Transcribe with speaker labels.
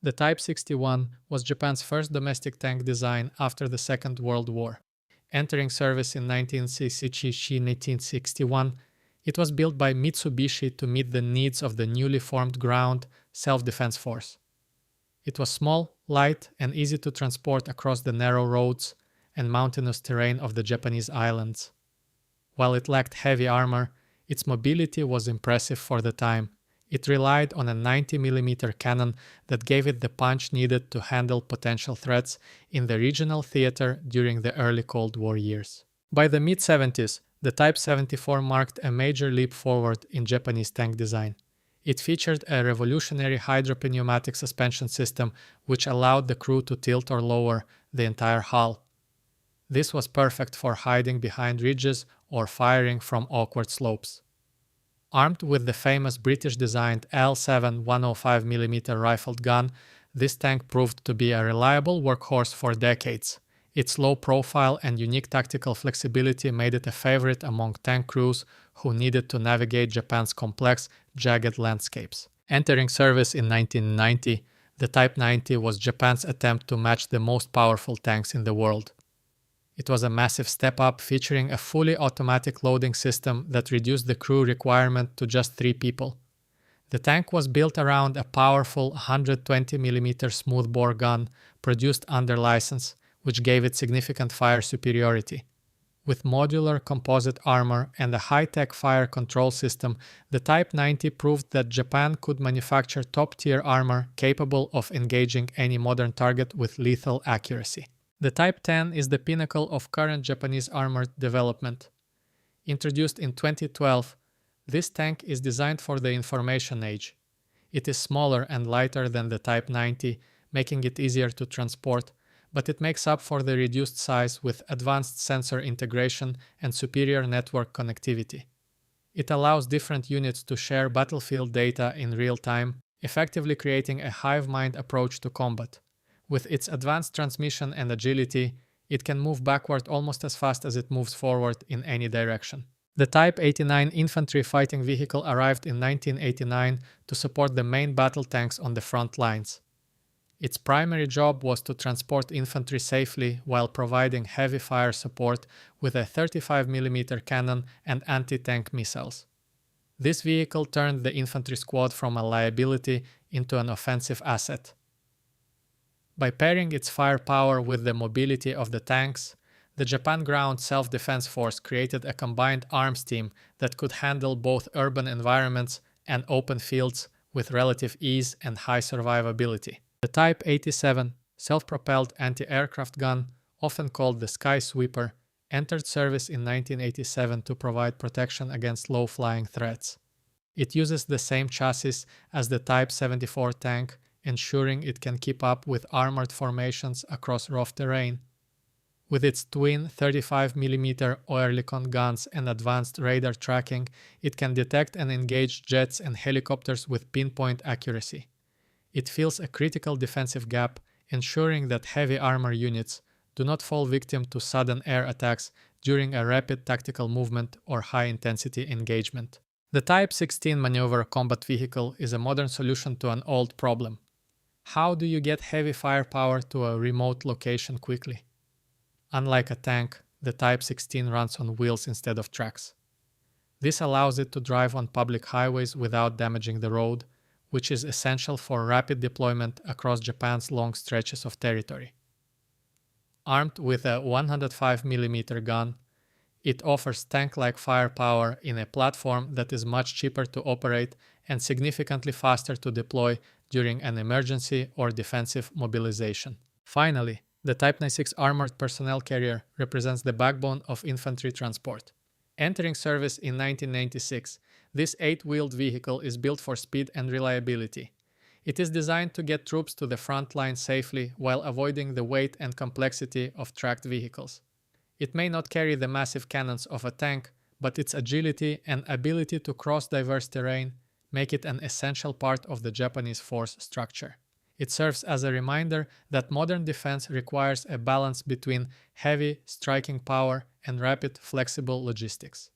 Speaker 1: The Type 61 was Japan's first domestic tank design after the Second World War. Entering service in 1961, it was built by Mitsubishi to meet the needs of the newly formed Ground Self-Defense Force. It was small, light, and easy to transport across the narrow roads and mountainous terrain of the Japanese islands. While it lacked heavy armor, its mobility was impressive for the time. It relied on a 90mm cannon that gave it the punch needed to handle potential threats in the regional theater during the early Cold War years. By the mid-70s, the Type 74 marked a major leap forward in Japanese tank design. It featured a revolutionary hydropneumatic suspension system which allowed the crew to tilt or lower the entire hull. This was perfect for hiding behind ridges or firing from awkward slopes. Armed with the famous British-designed L7 105mm rifled gun, this tank proved to be a reliable workhorse for decades. Its low profile and unique tactical flexibility made it a favorite among tank crews who needed to navigate Japan's complex, jagged landscapes. Entering service in 1990, the Type 90 was Japan's attempt to match the most powerful tanks in the world. It was a massive step up, featuring a fully automatic loading system that reduced the crew requirement to just 3 people. The tank was built around a powerful 120mm smoothbore gun produced under license, which gave it significant fire superiority. With modular composite armor and a high-tech fire control system, the Type 90 proved that Japan could manufacture top-tier armor capable of engaging any modern target with lethal accuracy. The Type 10 is the pinnacle of current Japanese armored development. Introduced in 2012, this tank is designed for the information age. It is smaller and lighter than the Type 90, making it easier to transport, but it makes up for the reduced size with advanced sensor integration and superior network connectivity. It allows different units to share battlefield data in real time, effectively creating a hive-mind approach to combat. With its advanced transmission and agility, it can move backward almost as fast as it moves forward in any direction. The Type 89 infantry fighting vehicle arrived in 1989 to support the main battle tanks on the front lines. Its primary job was to transport infantry safely while providing heavy fire support with a 35mm cannon and anti-tank missiles. This vehicle turned the infantry squad from a liability into an offensive asset. By pairing its firepower with the mobility of the tanks, the Japan Ground Self-Defense Force created a combined arms team that could handle both urban environments and open fields with relative ease and high survivability. The Type 87 self-propelled anti-aircraft gun, often called the Sky Sweeper, entered service in 1987 to provide protection against low-flying threats. It uses the same chassis as the Type 74 tank, ensuring it can keep up with armored formations across rough terrain. With its twin 35mm Oerlikon guns and advanced radar tracking, it can detect and engage jets and helicopters with pinpoint accuracy. It fills a critical defensive gap, ensuring that heavy armor units do not fall victim to sudden air attacks during a rapid tactical movement or high-intensity engagement. The Type 16 maneuver combat vehicle is a modern solution to an old problem. How do you get heavy firepower to a remote location quickly? Unlike a tank, the Type 16 runs on wheels instead of tracks. This allows it to drive on public highways without damaging the road, which is essential for rapid deployment across Japan's long stretches of territory. Armed with a 105mm gun, it offers tank-like firepower in a platform that is much cheaper to operate and significantly faster to deploy during an emergency or defensive mobilization. Finally, the Type 96 armored personnel carrier represents the backbone of infantry transport. Entering service in 1996, this 8-wheeled vehicle is built for speed and reliability. It is designed to get troops to the front line safely while avoiding the weight and complexity of tracked vehicles. It may not carry the massive cannons of a tank, but its agility and ability to cross diverse terrain make it an essential part of the Japanese force structure. It serves as a reminder that modern defense requires a balance between heavy striking power and rapid, flexible logistics.